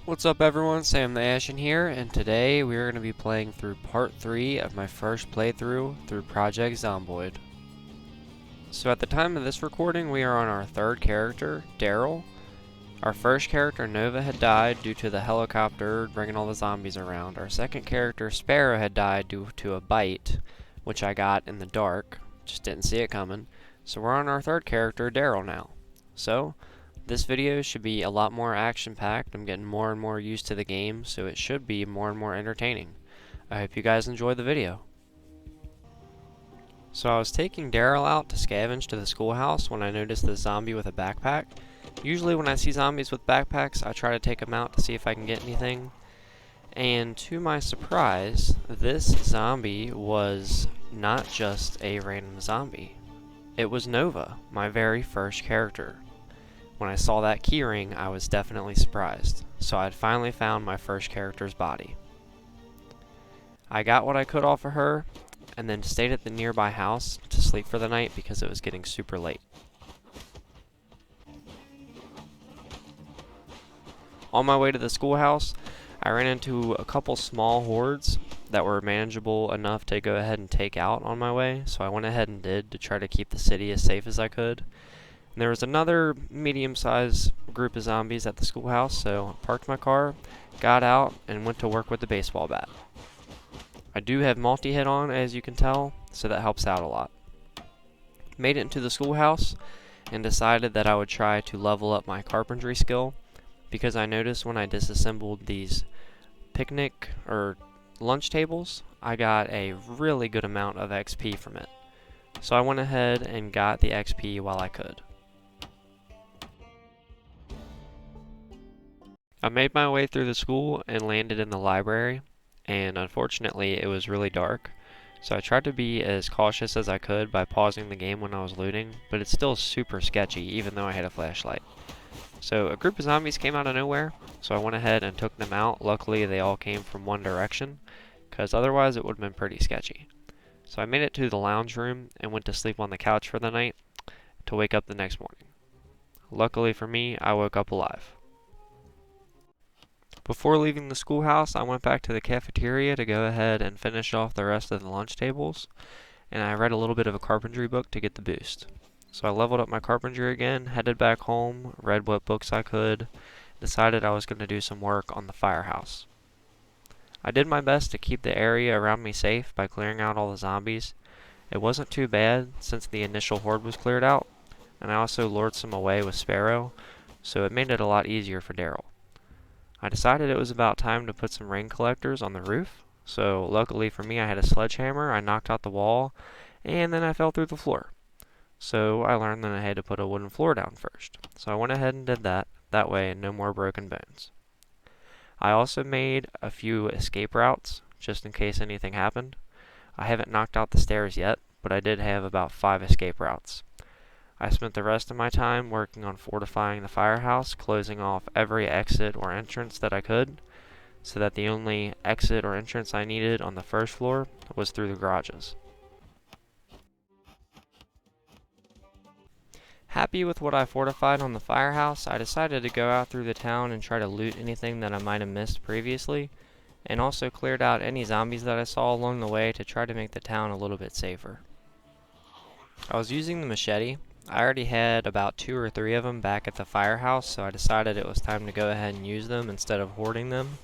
What's up everyone, Sam the Ashen here, and today we are going to be playing through part 3 of my first playthrough through Project Zomboid. So at the time of this recording, we are on our third character, Daryl. Our first character, Nova, had died due to the helicopter bringing all the zombies around. Our second character, Sparrow, had died due to a bite, which I got in the dark, just didn't see it coming. So we're on our third character, Daryl now. So, this video should be a lot more action-packed. I'm getting more and more used to the game, so it should be more and more entertaining. I hope you guys enjoy the video. So I was taking Daryl out to scavenge to the schoolhouse when I noticed this zombie with a backpack. Usually when I see zombies with backpacks, I try to take them out to see if I can get anything. And to my surprise, this zombie was not just a random zombie. It was Nova, my very first character. When I saw that keyring, I was definitely surprised, so I'd finally found my first character's body. I got what I could off of her, and then stayed at the nearby house to sleep for the night because it was getting super late. On my way to the schoolhouse, I ran into a couple small hordes that were manageable enough to go ahead and take out on my way, so I went ahead and did to try to keep the city as safe as I could. And there was another medium-sized group of zombies at the schoolhouse, so I parked my car, got out, and went to work with the baseball bat. I do have multi-hit on, as you can tell, so that helps out a lot. Made it into the schoolhouse, and decided that I would try to level up my carpentry skill, because I noticed when I disassembled these picnic or lunch tables, I got a really good amount of XP from it. So I went ahead and got the XP while I could. I made my way through the school and landed in the library, and unfortunately it was really dark, so I tried to be as cautious as I could by pausing the game when I was looting, but it's still super sketchy even though I had a flashlight. So a group of zombies came out of nowhere, so I went ahead and took them out. Luckily they all came from one direction, because otherwise it would have been pretty sketchy. So I made it to the lounge room and went to sleep on the couch for the night to wake up the next morning. Luckily for me, I woke up alive. Before leaving the schoolhouse, I went back to the cafeteria to go ahead and finish off the rest of the lunch tables, and I read a little bit of a carpentry book to get the boost. So I leveled up my carpentry again, headed back home, read what books I could, decided I was going to do some work on the firehouse. I did my best to keep the area around me safe by clearing out all the zombies. It wasn't too bad since the initial horde was cleared out, and I also lured some away with Sparrow, so it made it a lot easier for Daryl. I decided it was about time to put some rain collectors on the roof, so luckily for me I had a sledgehammer. I knocked out the wall, and then I fell through the floor. So I learned that I had to put a wooden floor down first. So I went ahead and did that. That way, no more broken bones. I also made a few escape routes, just in case anything happened. I haven't knocked out the stairs yet, but I did have about 5 escape routes. I spent the rest of my time working on fortifying the firehouse, closing off every exit or entrance that I could, so that the only exit or entrance I needed on the first floor was through the garages. Happy with what I fortified on the firehouse, I decided to go out through the town and try to loot anything that I might have missed previously, and also cleared out any zombies that I saw along the way to try to make the town a little bit safer. I was using the machete. I already had about 2 or 3 of them back at the firehouse, so I decided it was time to go ahead and use them instead of hoarding them.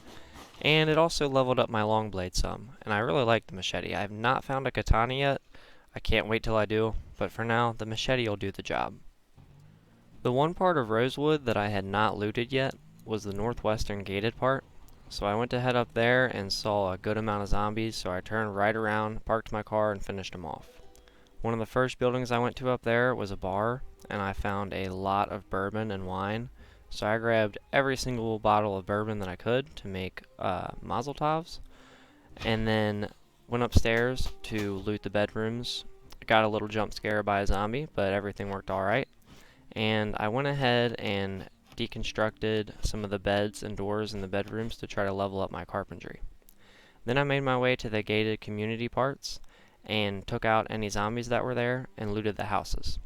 And it also leveled up my long blade some, and I really like the machete. I have not found a katana yet. I can't wait till I do, but for now, the machete will do the job. The one part of Rosewood that I had not looted yet was the northwestern gated part, so I went to head up there and saw a good amount of zombies, so I turned right around, parked my car, and finished them off. One of the first buildings I went to up there was a bar, and I found a lot of bourbon and wine, so I grabbed every single bottle of bourbon that I could to make Mazel Tovs, and then went upstairs to loot the bedrooms. Got a little jump scare by a zombie, but everything worked alright. And I went ahead and deconstructed some of the beds and doors in the bedrooms to try to level up my carpentry. Then I made my way to the gated community parts and took out any zombies that were there and looted the houses.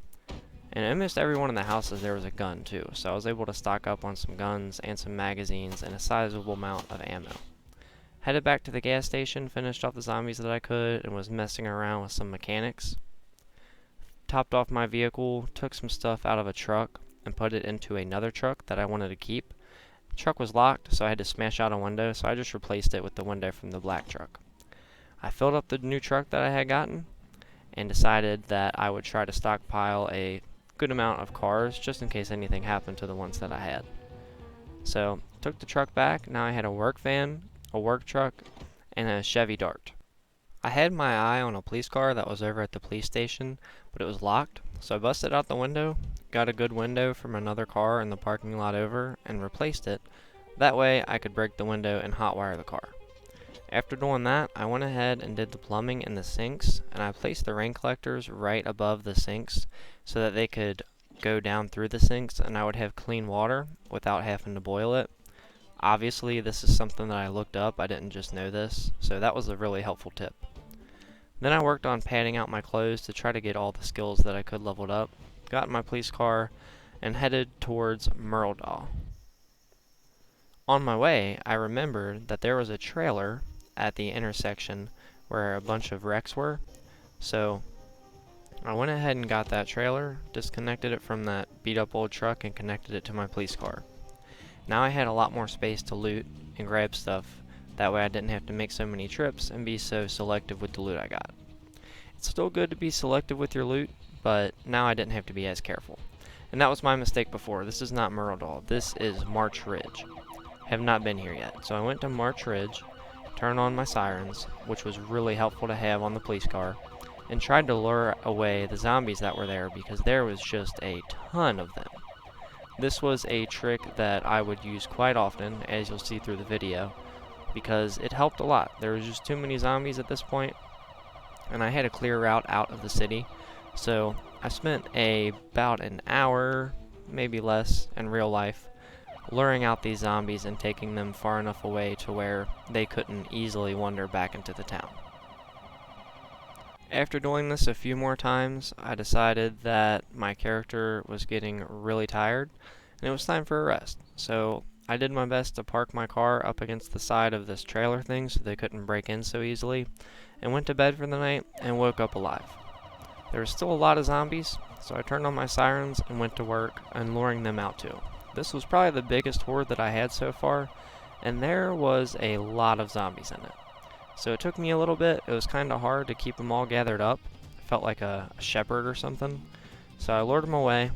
And almost every one of the houses there was a gun too, so I was able to stock up on some guns and some magazines and a sizable amount of ammo. Headed back to the gas station, finished off the zombies that I could, and was messing around with some mechanics. Topped off my vehicle, took some stuff out of a truck, and put it into another truck that I wanted to keep. The truck was locked, so I had to smash out a window, so I just replaced it with the window from the black truck. I filled up the new truck that I had gotten, and decided that I would try to stockpile a good amount of cars, just in case anything happened to the ones that I had. So, took the truck back. Now I had a work van, a work truck, and a Chevy Dart. I had my eye on a police car that was over at the police station, but it was locked, so I busted out the window, got a good window from another car in the parking lot over, and replaced it. That way I could break the window and hotwire the car. After doing that, I went ahead and did the plumbing in the sinks, and I placed the rain collectors right above the sinks so that they could go down through the sinks and I would have clean water without having to boil it. Obviously, this is something that I looked up. I didn't just know this, so that was a really helpful tip. Then I worked on padding out my clothes to try to get all the skills that I could leveled up, got in my police car, and headed towards Myrledal. On my way, I remembered that there was a trailer at the intersection where a bunch of wrecks were, so I went ahead and got that trailer, disconnected it from that beat up old truck, and connected it to my police car. Now I had a lot more space to loot and grab stuff. That way I didn't have to make so many trips and be so selective with the loot I got. It's still good to be selective with your loot, but now I didn't have to be as careful. And that was my mistake before. This is not Myrledal. This is March Ridge. Have not been here yet. So I went to March Ridge, turned on my sirens, which was really helpful to have on the police car, and tried to lure away the zombies that were there because there was just a ton of them. This was a trick that I would use quite often, as you'll see through the video, because it helped a lot. There was just too many zombies at this point, and I had a clear route out of the city, so I spent about an hour, maybe less, in real life, luring out these zombies and taking them far enough away to where they couldn't easily wander back into the town. After doing this a few more times, I decided that my character was getting really tired, and it was time for a rest. So I did my best to park my car up against the side of this trailer thing so they couldn't break in so easily, and went to bed for the night and woke up alive. There was still a lot of zombies, so I turned on my sirens and went to work and luring them out too. This was probably the biggest horde that I had so far, and there was a lot of zombies in it. So it took me a little bit. It was kind of hard to keep them all gathered up. I felt like a shepherd or something. So I lured them away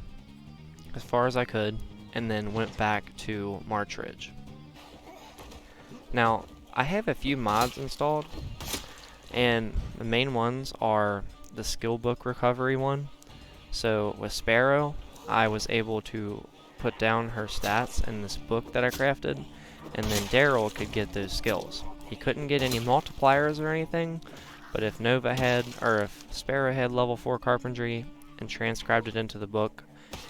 as far as I could, and then went back to March Ridge. Now, I have a few mods installed, and the main ones are the skill book recovery one. So with Sparrow, I was able to put down her stats in this book that I crafted, and then Daryl could get those skills. He couldn't get any multipliers or anything, but if if Sparrow had level 4 carpentry and transcribed it into the book,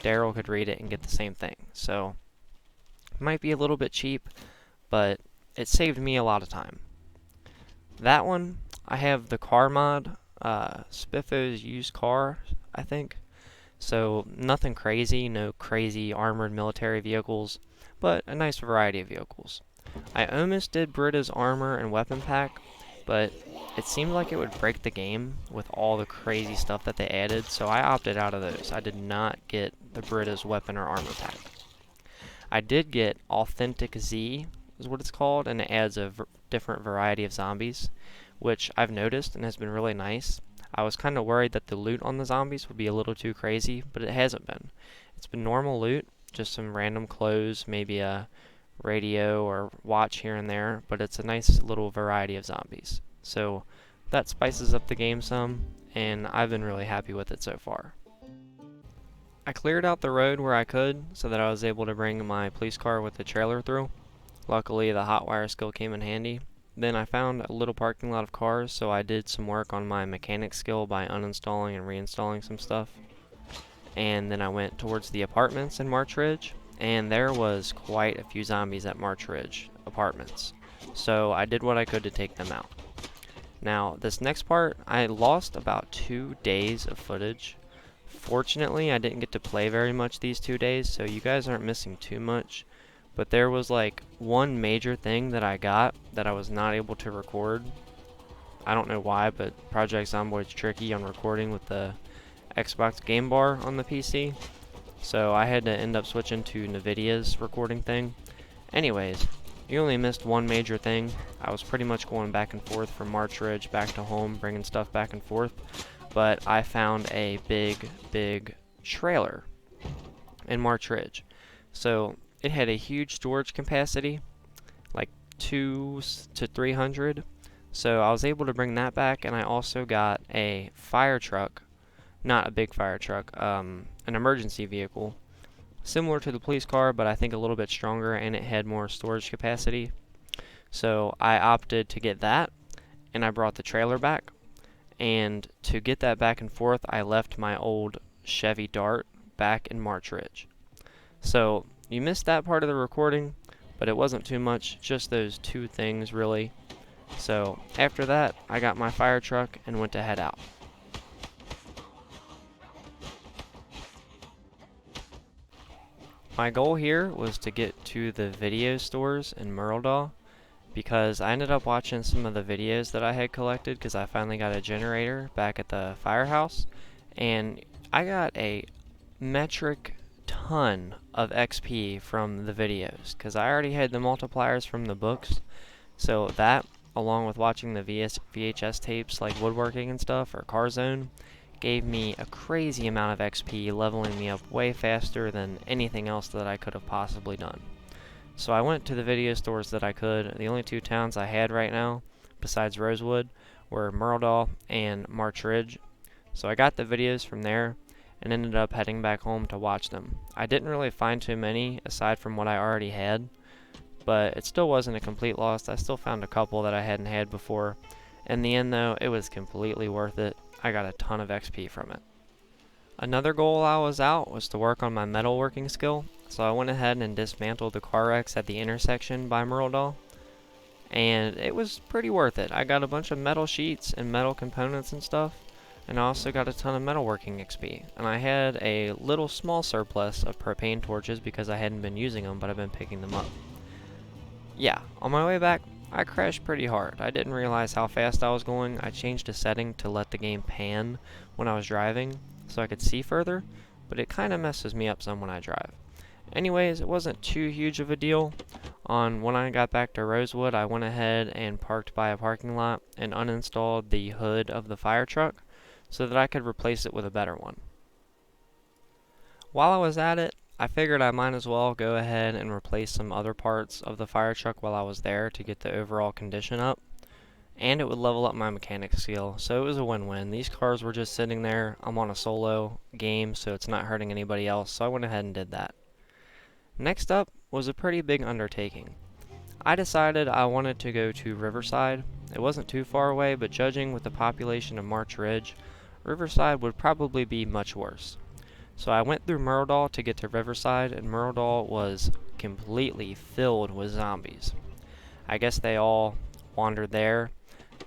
Daryl could read it and get the same thing. So, it might be a little bit cheap, but it saved me a lot of time. That one, I have the car mod, Spiffo's used car, I think. So, nothing crazy, no crazy armored military vehicles, but a nice variety of vehicles. I almost did Britta's armor and weapon pack, but it seemed like it would break the game with all the crazy stuff that they added, so I opted out of those. I did not get the Britta's weapon or armor pack. I did get Authentic Z, is what it's called, and it adds a different variety of zombies, which I've noticed and has been really nice. I was kind of worried that the loot on the zombies would be a little too crazy, but it hasn't been. It's been normal loot, just some random clothes, maybe a radio or watch here and there, but it's a nice little variety of zombies. So that spices up the game some, and I've been really happy with it so far. I cleared out the road where I could so that I was able to bring my police car with the trailer through. Luckily the hotwire skill came in handy. Then I found a little parking lot of cars, so I did some work on my mechanic skill by uninstalling and reinstalling some stuff. And then I went towards the apartments in March Ridge, and there was quite a few zombies at March Ridge apartments. So I did what I could to take them out. Now, this next part, I lost about 2 days of footage Fortunately, I didn't get to play very much these 2 days, so you guys aren't missing too much. But there was like one major thing that I got that I was not able to record. I don't know why, but Project Zomboid's tricky on recording with the Xbox Game Bar on the PC. So I had to end up switching to NVIDIA's recording thing. Anyways, you only missed one major thing. I was pretty much going back and forth from March Ridge back to home, bringing stuff back and forth. But I found a big trailer in March Ridge. So it had a huge storage capacity, like 2 to 300. So I was able to bring that back, and I also got a fire truck, not a big fire truck, an emergency vehicle, similar to the police car, but I think a little bit stronger, and it had more storage capacity. So I opted to get that, and I brought the trailer back. And to get that back and forth, I left my old Chevy Dart back in March Ridge. So you missed that part of the recording, but it wasn't too much, just those two things really. So after that, I got my fire truck and went to head out. My goal here was to get to the video stores in Myrtledal, because I ended up watching some of the videos that I had collected because I finally got a generator back at the firehouse, and I got a metric ton of XP from the videos because I already had the multipliers from the books. So that, along with watching the VHS tapes like woodworking and stuff, or Car Zone, gave me a crazy amount of XP, leveling me up way faster than anything else that I could have possibly done. So I went to the video stores that I could. The only two towns I had right now, besides Rosewood, were Myrtledal and March Ridge. So I got the videos from there and ended up heading back home to watch them. I didn't really find too many aside from what I already had, but it still wasn't a complete loss. I still found a couple that I hadn't had before. In the end though, it was completely worth it. I got a ton of XP from it. Another goal while I was out was to work on my metalworking skill, so I went ahead and dismantled the car wrecks at the intersection by Myrtledal, and it was pretty worth it. I got a bunch of metal sheets and metal components and stuff, and I also got a ton of metalworking XP, and I had a little small surplus of propane torches because I hadn't been using them, but I've been picking them up. Yeah, on my way back, I crashed pretty hard. I didn't realize how fast I was going. I changed a setting to let the game pan when I was driving, so I could see further, but it kind of messes me up some when I drive. Anyways, it wasn't too huge of a deal. When I got back to Rosewood, I went ahead and parked by a parking lot and uninstalled the hood of the fire truck so that I could replace it with a better one. While I was at it, I figured I might as well go ahead and replace some other parts of the fire truck while I was there to get the overall condition up, and it would level up my mechanic skill, so it was a win-win. These cars were just sitting there. I'm on a solo game, so it's not hurting anybody else, so I went ahead and did that. Next up was a pretty big undertaking. I decided I wanted to go to Riverside. It wasn't too far away, but judging with the population of March Ridge, Riverside would probably be much worse. So I went through Myrtledal to get to Riverside, and Myrtledal was completely filled with zombies. I guess they all wandered there.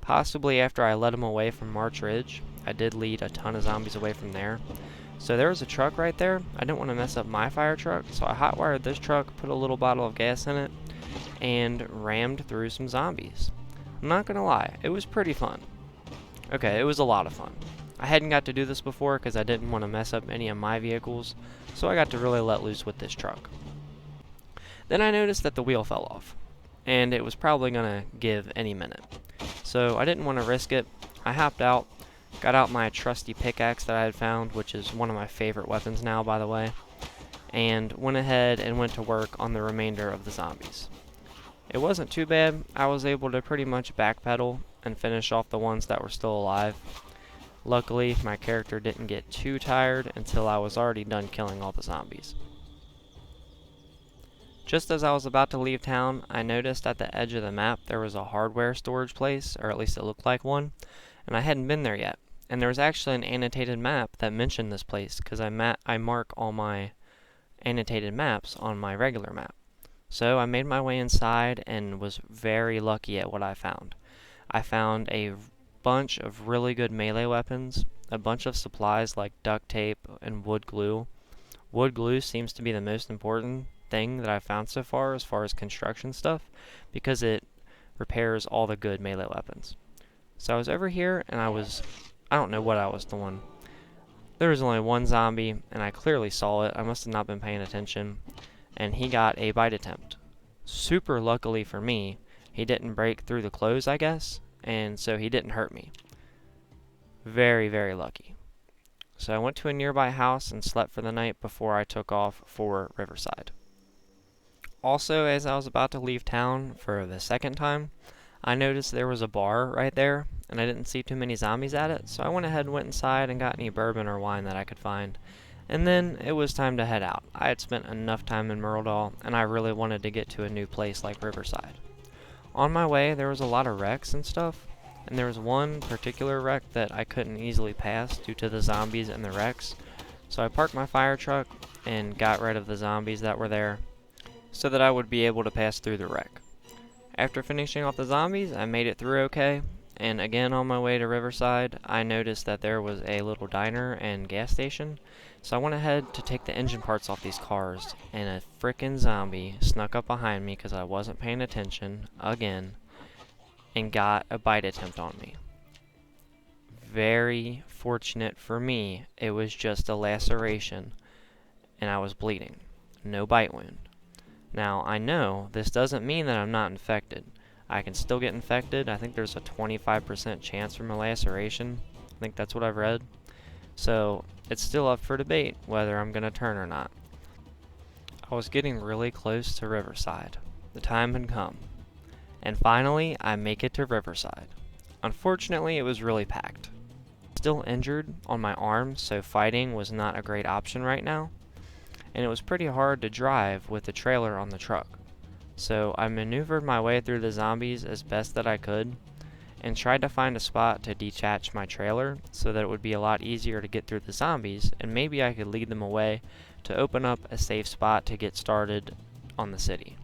Possibly after I led them away from March Ridge. I did lead a ton of zombies away from there. So there was a truck right there. I didn't want to mess up my fire truck, so I hotwired this truck, put a little bottle of gas in it, and rammed through some zombies. I'm not gonna lie, it was pretty fun. Okay, it was a lot of fun. I hadn't got to do this before because I didn't want to mess up any of my vehicles, so I got to really let loose with this truck. Then I noticed that the wheel fell off, and it was probably gonna give any minute. So I didn't want to risk it. I hopped out, got out my trusty pickaxe that I had found, which is one of my favorite weapons now, by the way, and went ahead and went to work on the remainder of the zombies. It wasn't too bad. I was able to pretty much backpedal and finish off the ones that were still alive. Luckily, my character didn't get too tired until I was already done killing all the zombies. Just as I was about to leave town, I noticed at the edge of the map there was a hardware storage place, or at least it looked like one, and I hadn't been there yet. And there was actually an annotated map that mentioned this place, because I mark all my annotated maps on my regular map. So I made my way inside and was very lucky at what I found. I found a bunch of really good melee weapons, a bunch of supplies like duct tape and wood glue. Wood glue seems to be the most important thing that I've found so far as construction stuff, because it repairs all the good melee weapons. So I was over here and I don't know what I was doing. There was only one zombie and I clearly saw it. I must have not been paying attention, and he got a bite attempt. Super luckily for me, he didn't break through the clothes, I guess, and so he didn't hurt me. Very, very lucky. So I went to a nearby house and slept for the night before I took off for Riverside. Also, as I was about to leave town for the second time, I noticed there was a bar right there, and I didn't see too many zombies at it, so I went ahead and went inside and got any bourbon or wine that I could find. And then it was time to head out. I had spent enough time in Myrtledal, and I really wanted to get to a new place like Riverside. On my way, there was a lot of wrecks and stuff, and there was one particular wreck that I couldn't easily pass due to the zombies and the wrecks. So I parked my fire truck and got rid of the zombies that were there so that I would be able to pass through the wreck. After finishing off the zombies, I made it through okay, and again on my way to Riverside, I noticed that there was a little diner and gas station, so I went ahead to take the engine parts off these cars, and a frickin' zombie snuck up behind me because I wasn't paying attention, again, and got a bite attempt on me. Very fortunate for me, it was just a laceration, and I was bleeding. No bite wound. Now, I know this doesn't mean that I'm not infected. I can still get infected. I think there's a 25% chance from a laceration. I think that's what I've read. So, it's still up for debate whether I'm going to turn or not. I was getting really close to Riverside. The time had come. And finally, I make it to Riverside. Unfortunately, it was really packed. Still injured on my arm, so fighting was not a great option right now. And it was pretty hard to drive with the trailer on the truck. So I maneuvered my way through the zombies as best that I could, and tried to find a spot to detach my trailer so that it would be a lot easier to get through the zombies, and maybe I could lead them away to open up a safe spot to get started on the city.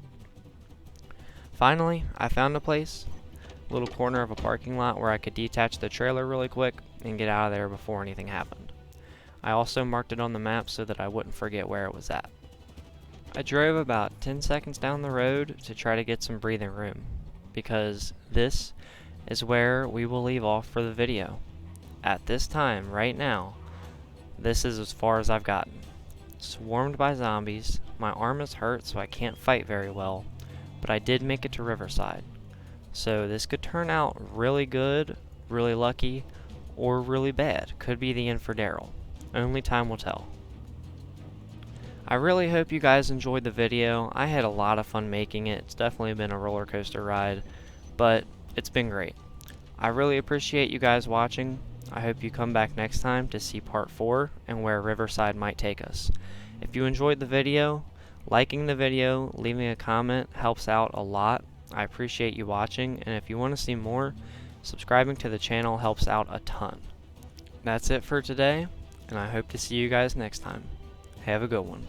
Finally, I found a place, a little corner of a parking lot where I could detach the trailer really quick and get out of there before anything happened. I also marked it on the map so that I wouldn't forget where it was at. I drove about 10 seconds down the road to try to get some breathing room, because this is where we will leave off for the video. At this time, right now, this is as far as I've gotten. Swarmed by zombies, my arm is hurt so I can't fight very well, but I did make it to Riverside. So this could turn out really good, really lucky, or really bad. Could be the end for Daryl. Only time will tell. I really hope you guys enjoyed the video. I had a lot of fun making it. It's definitely been a roller coaster ride, but it's been great. I really appreciate you guys watching. I hope you come back next time to see part 4 and where Riverside might take us. If you enjoyed the video, liking the video, leaving a comment helps out a lot. I appreciate you watching, and if you want to see more, subscribing to the channel helps out a ton. That's it for today, and I hope to see you guys next time. Have a good one.